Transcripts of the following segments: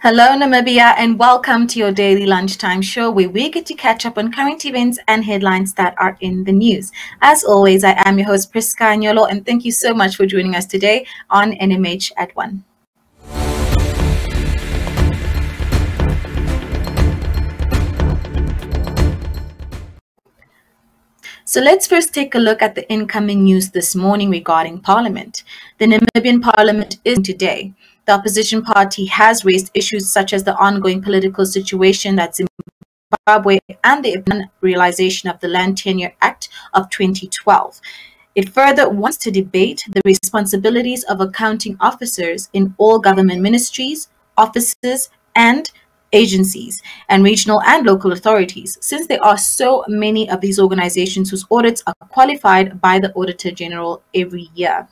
Hello, Namibia, and welcome to your daily lunchtime show where we get to catch up on current events and headlines that are in the news. As always, I am your host, Priska Anyolo, and thank you so much for joining us today on NMH at 1. So let's first take a look at the incoming news this morning regarding Parliament. The Namibian Parliament is today. The opposition party has raised issues such as the ongoing political situation at Zimbabwe and the realization of the Land Tenure Act of 2012. It further wants to debate the responsibilities of accounting officers in all government ministries, offices, and agencies, and regional and local authorities, since there are so many of these organizations whose audits are qualified by the Auditor General every year.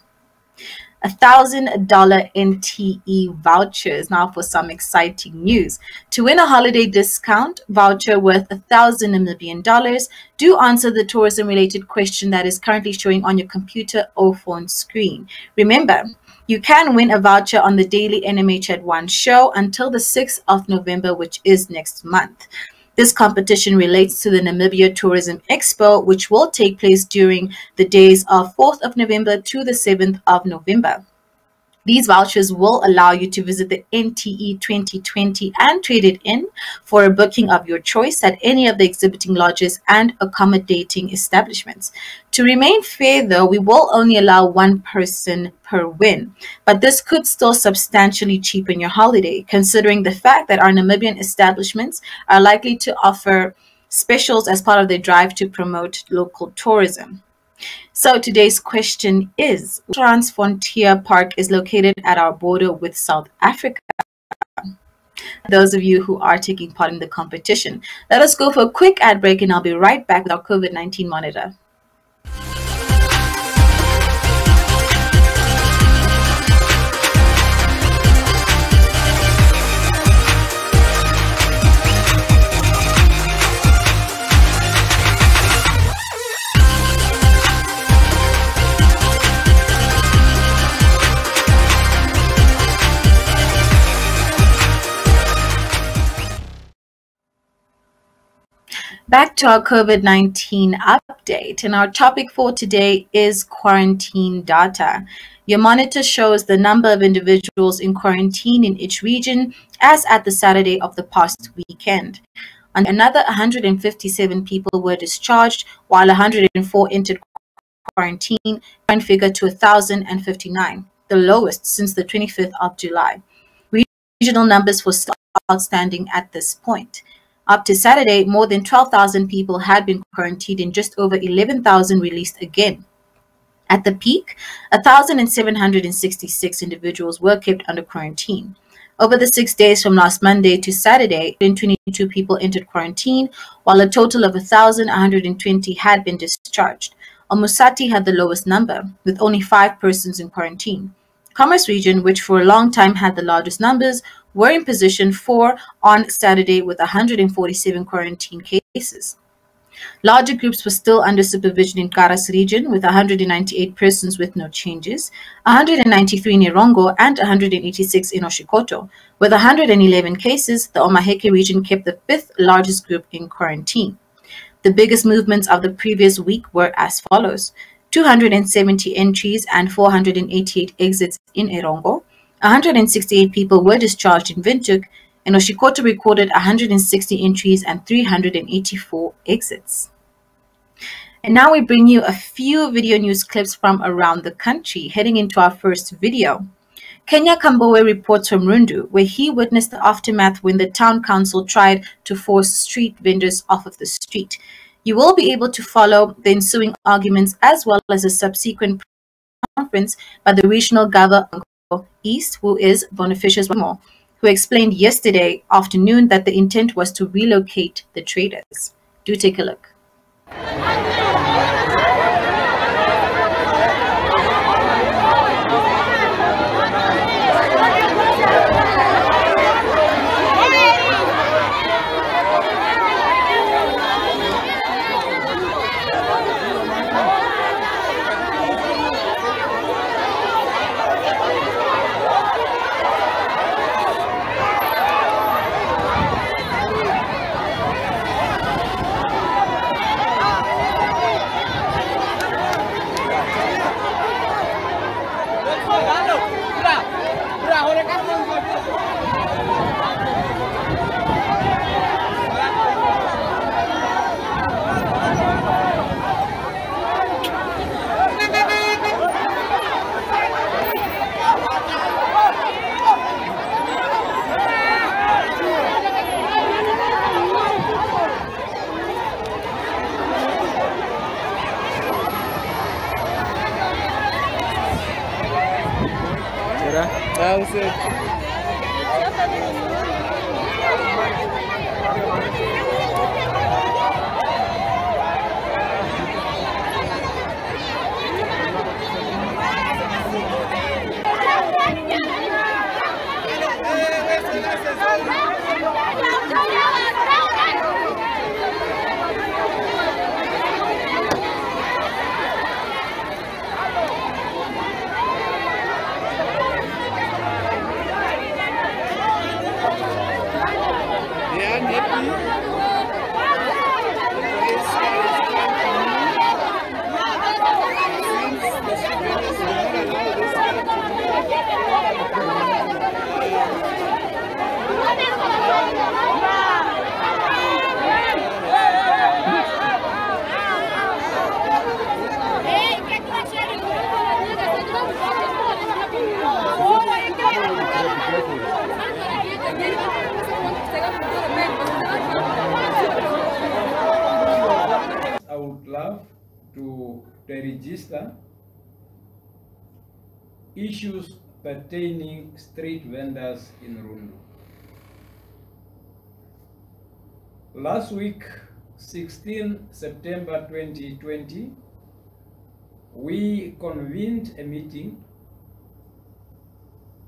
$1,000 NTE vouchers. Now for some exciting news. To win a holiday discount voucher worth $1,000 do answer the tourism-related question that is currently showing on your computer or phone screen. Remember, you can win a voucher on the daily NMH at 1 show until the 6th of November, which is next month. This competition relates to the Namibia Tourism Expo, which will take place during the days of 4th of November to the 7th of November. These vouchers will allow you to visit the NTE 2020 and trade it in for a booking of your choice at any of the exhibiting lodges and accommodating establishments. To remain fair, though, we will only allow one person per win, but this could still substantially cheapen your holiday, considering the fact that our Namibian establishments are likely to offer specials as part of their drive to promote local tourism. So today's question is, Transfrontier Park is located at our border with South Africa. Those of you who are taking part in the competition, let us go for a quick ad break and I'll be right back with our COVID-19 monitor. Back to our COVID-19 update, and our topic for today is quarantine data. Your monitor shows the number of individuals in quarantine in each region as at the Saturday of the past weekend. Another 157 people were discharged, while 104 entered quarantine, current figure to 1,059, the lowest since the 25th of July. Regional numbers were still outstanding at this point. Up to Saturday, more than 12,000 people had been quarantined and just over 11,000 released again. At the peak, 1,766 individuals were kept under quarantine. Over the 6 days from last Monday to Saturday, 22 people entered quarantine, while a total of 1,120 had been discharged. Omusati had the lowest number, with only 5 persons in quarantine. Commerce region, which for a long time had the largest numbers, were in position 4 on Saturday with 147 quarantine cases. Larger groups were still under supervision in Karas region with 198 persons with no changes, 193 in Erongo and 186 in Oshikoto. With 111 cases, the Omaheke region kept the 5th largest group in quarantine. The biggest movements of the previous week were as follows: 270 entries and 488 exits in Erongo. 168 people were discharged in Windhoek, and Oshikoto recorded 160 entries and 384 exits. And now we bring you a few video news clips from around the country. Heading into our first video, Kenya Kambowe reports from Rundu, where he witnessed the aftermath when the town council tried to force street vendors off of the street. You will be able to follow the ensuing arguments as well as a subsequent conference by the regional governor East, who is Bonifacius Wamo, who explained yesterday afternoon that the intent was to relocate the traders. Do take a look. I would love to register issues pertaining street vendors in Rundu. Last week, 16 September 2020, we convened a meeting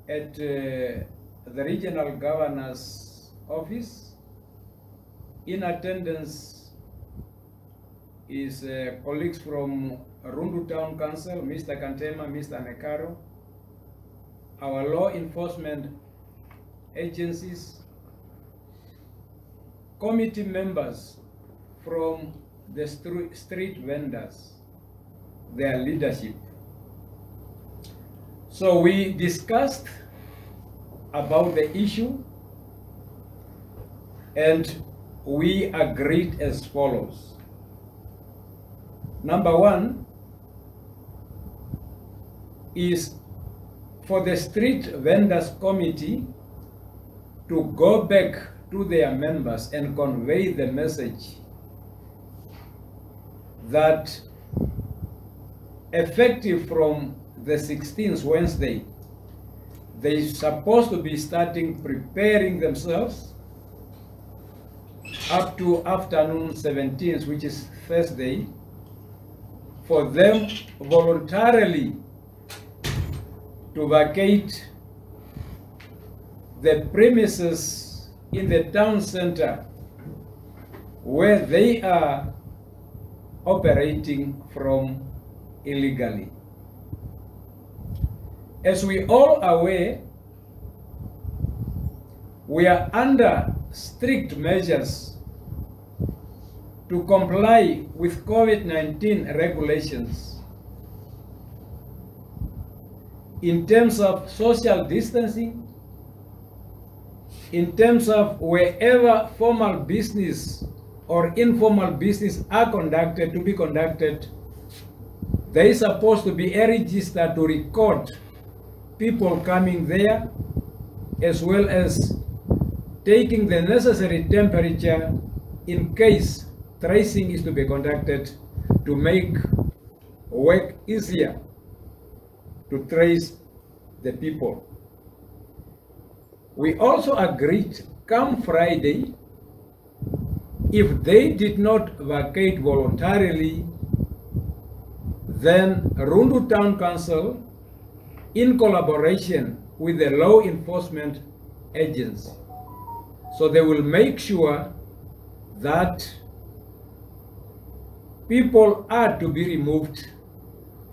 at the regional governor's office. In attendance is colleagues from Rundu Town Council, Mr. Kantema, Mr. Mekaro, our law enforcement agencies, committee members from the street vendors, their leadership. So we discussed about the issue and we agreed as follows. Number one is for the street vendors committee to go back to their members and convey the message that effective from the 16th Wednesday, they're supposed to be starting preparing themselves up to afternoon 17th, which is Thursday, for them voluntarily to vacate the premises in the town center where they are operating from illegally. As we all are aware, we are under strict measures to comply with COVID-19 regulations in terms of social distancing, in terms of wherever formal business or informal business are conducted to be conducted, there is supposed to be a register to record people coming there, as well as taking the necessary temperature in case tracing is to be conducted to make work easier to trace the people. We also agreed come Friday, if they did not vacate voluntarily, then Rundu Town Council, in collaboration with the law enforcement agents, so they will make sure that people are to be removed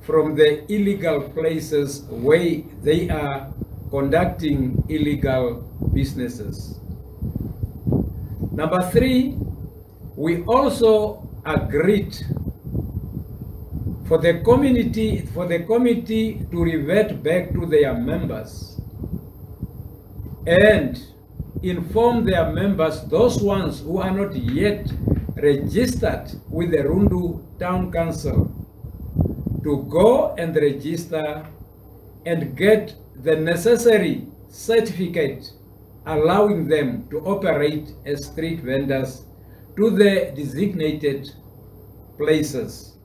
from the illegal places where they are conducting illegal businesses. Number three, we also agreed for the committee to revert back to their members and inform their members, those ones who are not yet registered with the Rundu Town Council, to go and register and get the necessary certificate allowing them to operate as street vendors to the designated places.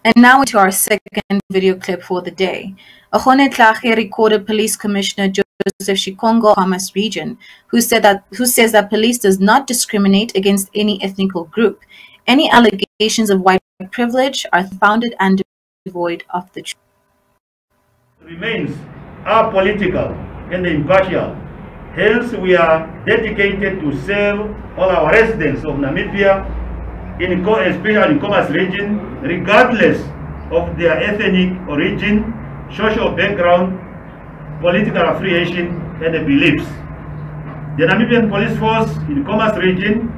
And now into our second video clip for the day. Ahone Tlhache recorded Police Commissioner Joseph Shikongo, Hamas region, who says that police does not discriminate against any ethnical group. Any allegations of white privilege are founded and devoid of the truth. Remains apolitical and impartial. Hence, we are dedicated to serve all our residents of Namibia, especially in Commerce region, regardless of their ethnic origin, social background, political affiliation, and beliefs. The Namibian Police Force in Commerce region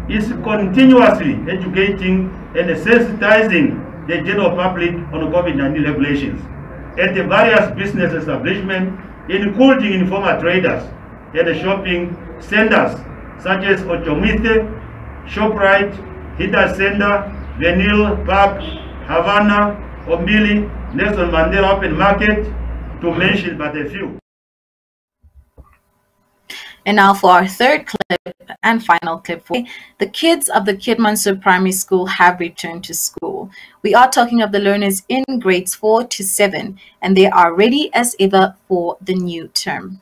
is continuously educating and sensitizing the general public on COVID-19 regulations at the various business establishments, including informal traders and the shopping centers such as Ochomithe, ShopRite, Hita Center, Venil Park, Havana, Ombili, Nelson Mandela Open Market, to mention but a few. And now for our third clip and final clip. The kids of the Kidmansur Primary School have returned to school. We are talking of the learners in grades 4 to 7, and they are ready as ever for the new term.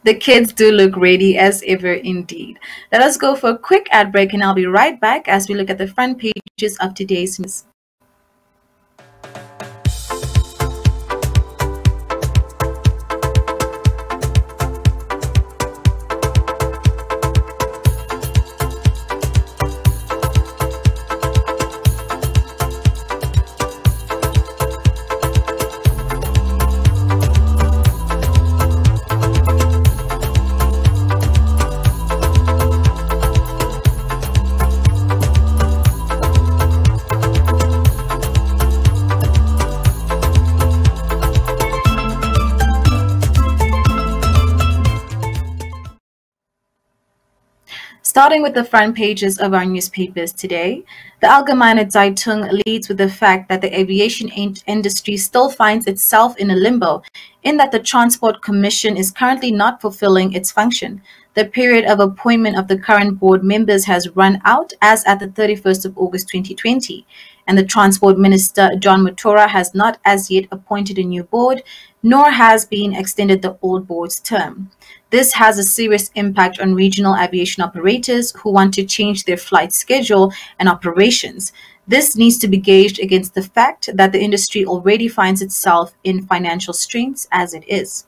The kids do look ready as ever indeed. Let us go for a quick ad break and I'll be right back as we look at the front pages of today's news. Starting with the front pages of our newspapers today, the Allgemeine Zeitung leads with the fact that the aviation industry still finds itself in a limbo, in that the Transport Commission is currently not fulfilling its function. The period of appointment of the current board members has run out as at the 31st of August 2020, and the Transport Minister, John Mutora, has not as yet appointed a new board, nor has been extended the old board's term. This has a serious impact on regional aviation operators who want to change their flight schedule and operations. This needs to be gauged against the fact that the industry already finds itself in financial straits as it is.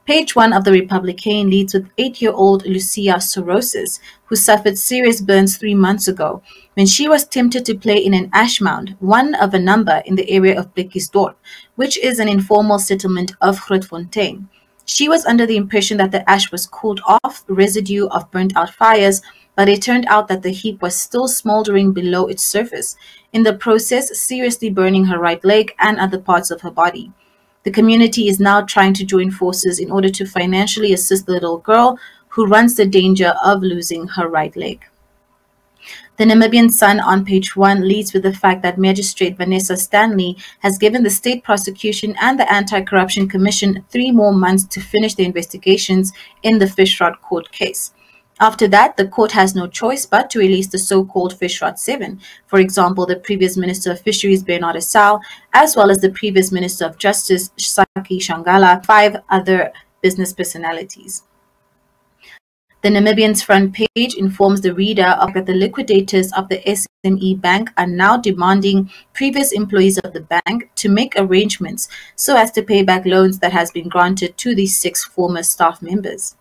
Page 1 of the Republican leads with 8-year-old Lucia Sorosis, who suffered serious burns 3 months ago when she was tempted to play in an ash mound, one of a number in the area of Blikkiesdorp, which is an informal settlement of Grootfontein. She was under the impression that the ash was cooled off, residue of burnt-out fires, but it turned out that the heap was still smoldering below its surface, in the process seriously burning her right leg and other parts of her body. The community is now trying to join forces in order to financially assist the little girl who runs the danger of losing her right leg. The Namibian Sun on page 1 leads with the fact that Magistrate Vanessa Stanley has given the State Prosecution and the Anti-Corruption Commission 3 more months to finish the investigations in the fish rod court case. After that, the court has no choice but to release the so-called Fish Rod 7, for example, the previous Minister of Fisheries, Bernard Esau, as well as the previous Minister of Justice, Saki Shangala, 5 other business personalities. The Namibian's front page informs the reader that the liquidators of the SME Bank are now demanding previous employees of the bank to make arrangements so as to pay back loans that has been granted to these 6 former staff members.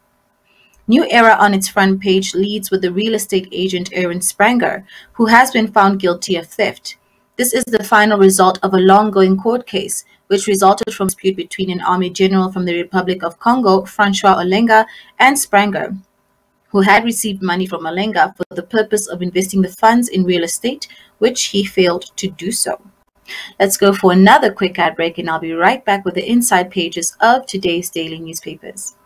New Era on its front page leads with the real estate agent Aaron Spranger, who has been found guilty of theft. This is the final result of a long-going court case, which resulted from a dispute between an army general from the Republic of Congo, Francois Olenga, and Spranger, who had received money from Olenga for the purpose of investing the funds in real estate, which he failed to do so. Let's go for another quick ad break, and I'll be right back with the inside pages of today's daily newspapers.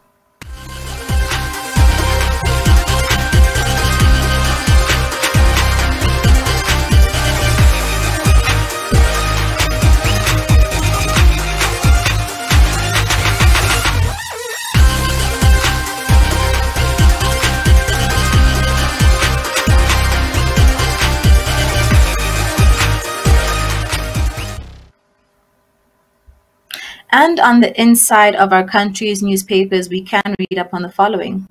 And on the inside of our country's newspapers, we can read up on the following.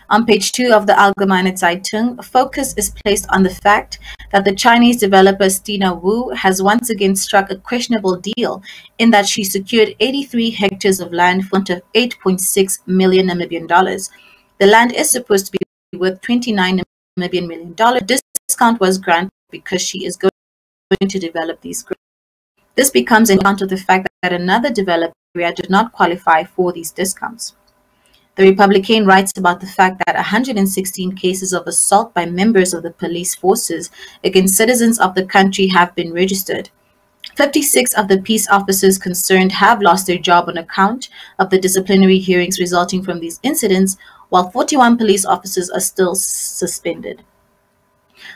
On page 2 of the Allgemeine Zeitung, focus is placed on the fact that the Chinese developer Stina Wu has once again struck a questionable deal in that she secured 83 hectares of land for $8.6 million Namibian dollars. The land is supposed to be worth $29 million. Discount was granted because she is going to develop these grounds. This becomes in account of the fact that another developer did not qualify for these discounts. The Republican writes about the fact that 116 cases of assault by members of the police forces against citizens of the country have been registered. 56 of the peace officers concerned have lost their job on account of the disciplinary hearings resulting from these incidents, while 41 police officers are still suspended.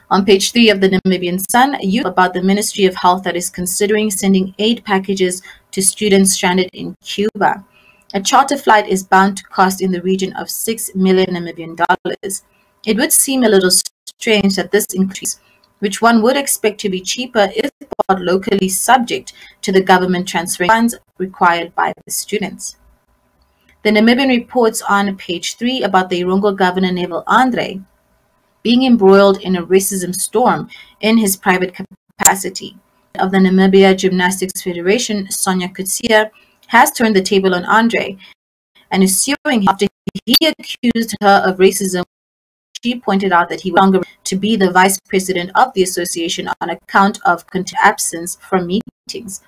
On page 3 of the Namibian Sun, you about the Ministry of Health that is considering sending aid packages to students stranded in Cuba. A charter flight is bound to cost in the region of $6 million Namibian dollars. It would seem a little strange that this increase, which one would expect to be cheaper if bought locally, subject to the government transferring funds required by the students. The Namibian reports on page 3 about the Irongo governor Neville Andre being embroiled in a racism storm in his private capacity. Of the Namibia Gymnastics Federation, Sonia Kutsia, has turned the table on Andre and is suing him after he accused her of racism. She pointed out that he was no longer to be the vice president of the association on account of absence from meetings.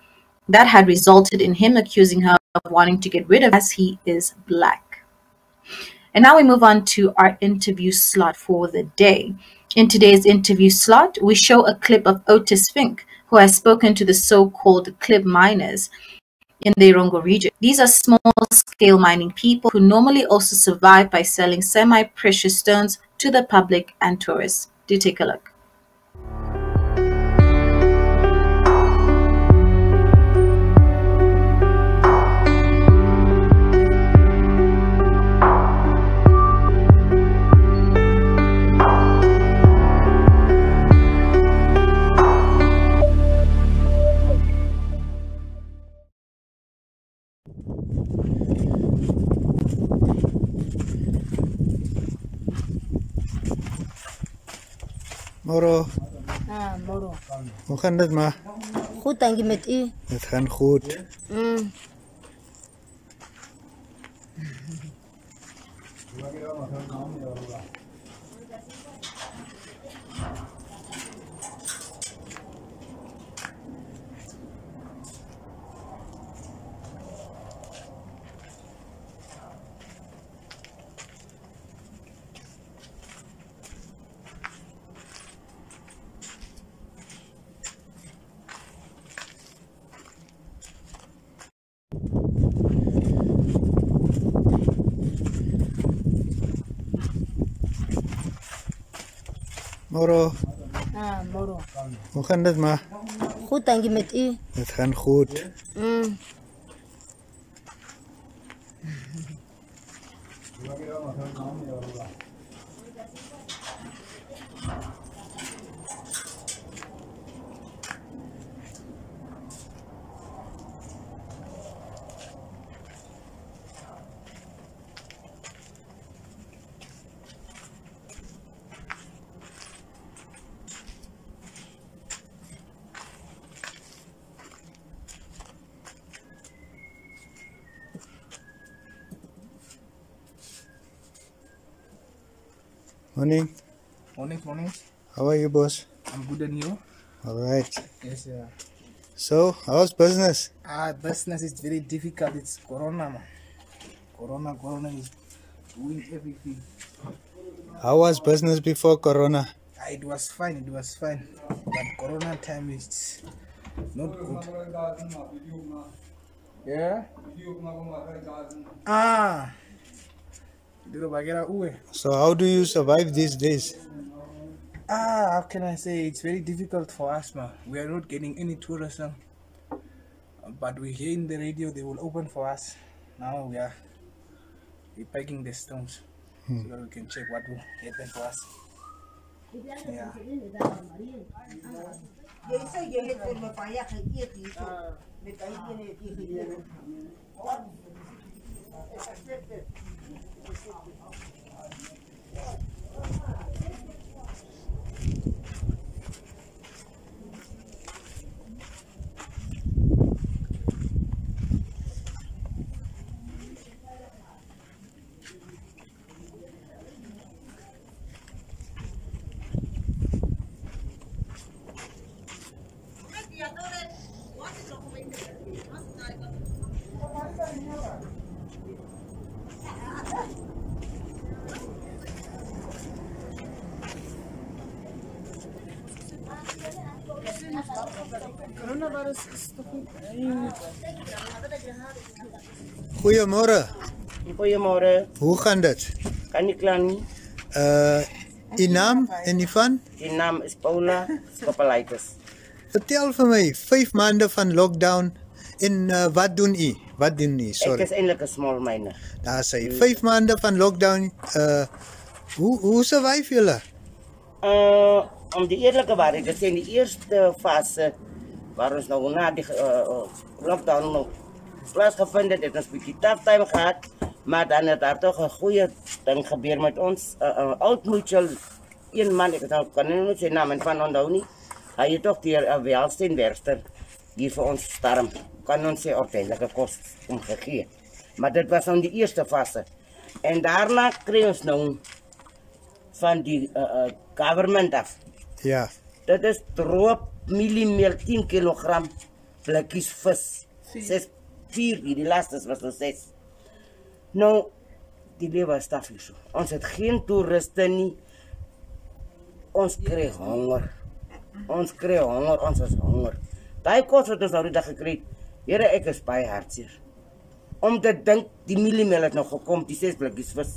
That had resulted in him accusing her of wanting to get rid of her as he is black. And now we move on to our interview slot for the day. In today's interview slot, we show a clip of Otis Fink, who has spoken to the so-called clip miners in the Irongo region. These are small-scale mining people who normally also survive by selling semi-precious stones to the public and tourists. Do take a look. Moro. Moro. Hoe gaat het maar? Goed, dank je met u. Het gaat goed. Moro. Moro. Hoe gaat het maar? Goed, dank je met u. Het gaat goed. Morning. Morning. How are you, boss? I'm good, and you? All right. Yes, yeah. So, how's business? Business is very difficult. It's Corona, man. Corona is doing everything. How was business before Corona? It was fine. But Corona time is not good. Yeah? So, how do you survive these days? How can I say? It's very difficult for us, man. We are not getting any tourism. But we hear in the radio they will open for us. Now we're packing the stones so that we can check what will happen for us. Yeah. Goeiemorgen. Goedemorgen, Hoe gaan het? kan je klaar niet? Je naam en die van? Die naam is Paula Skoppelaitis. Vertel van mij, 5 maanden van lockdown. En wat doen je? Wat doen je? Ik Sorry. is eigenlijk een small miner. Daar zei 5 maanden van lockdown. Hoe survive jullie? Om die eerlijke waarheid te zijn, die eerste fase waar ons nou na die lockdown nog plaatsgevonden heeft, heeft ons een beetje tough time gehad. Maar dan is daar toch een goede ding gebeurd met ons. Oud mutual, een man, ik kan niet zijn naam van onthouden niet. Hij heeft toch die welsteenwerster hier voor ons storm. Kan ons zijn ordentelijke kost omgegeven. Maar dat was dan die eerste fase. En daarna kreeg ons nou van die government af. Ja. Dat is droog mieliemeel 10 kilogram blikjes vis. 4, die laatste was nog 6. Nou, die lewe is tafel zo. Ons het geen toeristen nie. Ons krijg honger. Ons is honger. Die kost wat ons nou die dag gekry, Here, ek is baie hartseer. Om te dink, die mieliemeel het nog gekom, die 6 blikjes vis.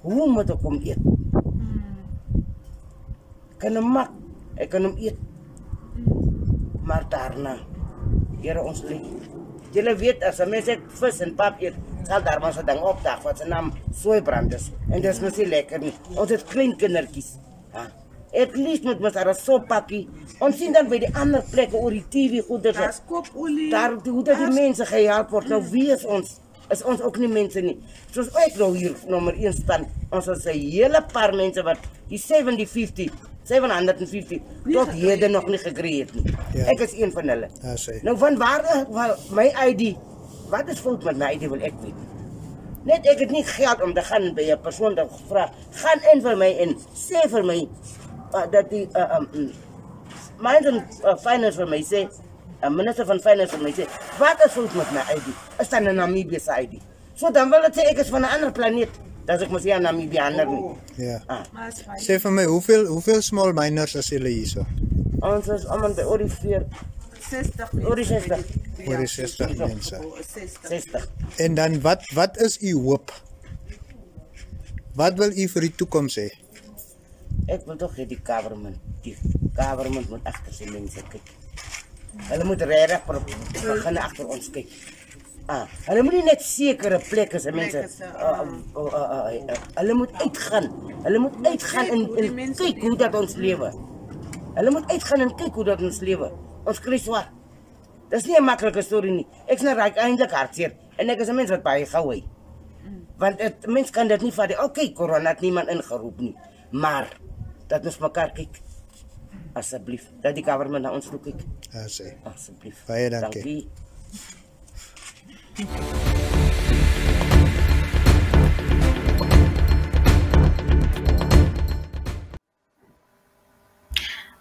Hoe moet ek hom eet? Ek kan hom maak, ek kan hom eet. Maar daarna, Here, ons leef. Julle weet, as 'n mens vis en pap eet, sal daar maar so 'n ding opdag wat se naam soeibrand is. En dit is mos nie lekker nie. Ons het klein kindertjies. At least moet ons daar so pakkie. Ons sien dan by die ander plekke oor die TV goed dat Daar's kopolie. daar hoe dat die mense gehelp word. Nou wie is ons? Is ons ook nie mense nie. Soos ek nou hier nommer 1 staan. Ons is 'n hele paar mense wat die 750 tot heden nog nie gekry het nie. Ja. Ek is een van hulle. Ja, sê. Nou van waar my ID? Wat is fout met my ID wil ek weet. Net ek het nie geld om te gaan by 'n persoon te vra. Gaan in vir my en sê vir my dat die finance vir my sê, minister van finance vir my sê, wat is fout met my ID? Is dan 'n Namibia se ID? So dan wil dit sê ek is van 'n ander planeet. Dat ek mos hier 'n Namibianer nie. Ja. Maar is fyn. Sê vir my, hoeveel small miners is julle hierso? Ons is almal by oor die 60 Oor die 60. Oor die 60 mense. 60. En dan wat is u hoop? Wat wil u vir die toekoms hê? Ek wil toch die government moet achter sy mense kyk. Hulle moet regtig begin agter ons kyk. Hulle moet nie net sekere plekke se mense hulle moet uitgaan. Hulle moet uitgaan en kyk hoe dat ons lewe. Hulle moet uitgaan en kyk hoe dat ons lewe. Ons kry swaar. Dis nie 'n maklike storie nie. Ek's nou eintlik hartseer en ek is 'n mens wat baie gou hy. Want mens kan dit nie vat. Okay, corona het niemand ingeroep nie. Maar dat ons mekaar kyk. Asseblief, dat die government na ons toe kyk. Ja, sê. Asseblief. Baie dankie.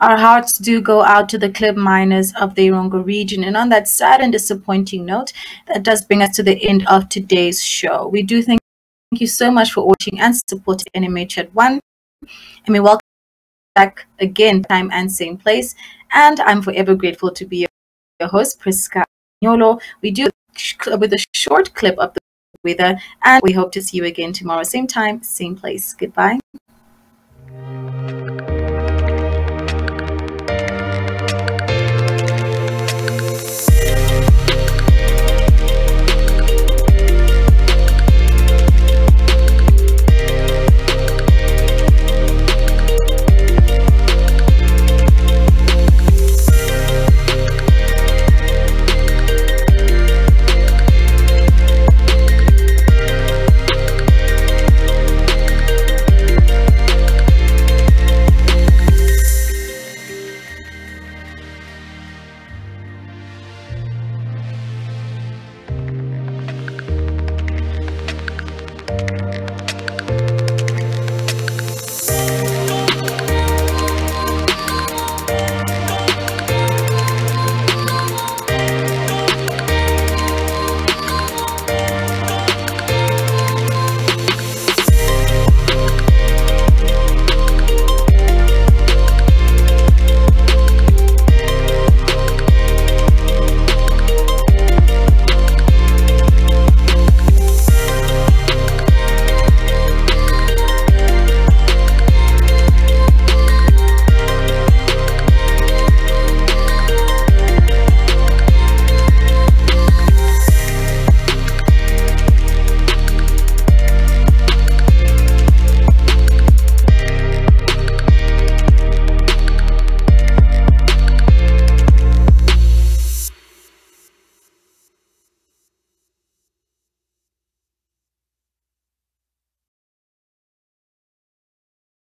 Our hearts do go out to the clip miners of the Irongo region. And on that sad and disappointing note, that does bring us to the end of today's show. We do thank you so much for watching and supporting NMH at 1. And we welcome back again, time and same place. And I'm forever grateful to be your host, Priska Nyolo. We do with a short clip of the weather, and we hope to see you again tomorrow, same time, same place. Goodbye.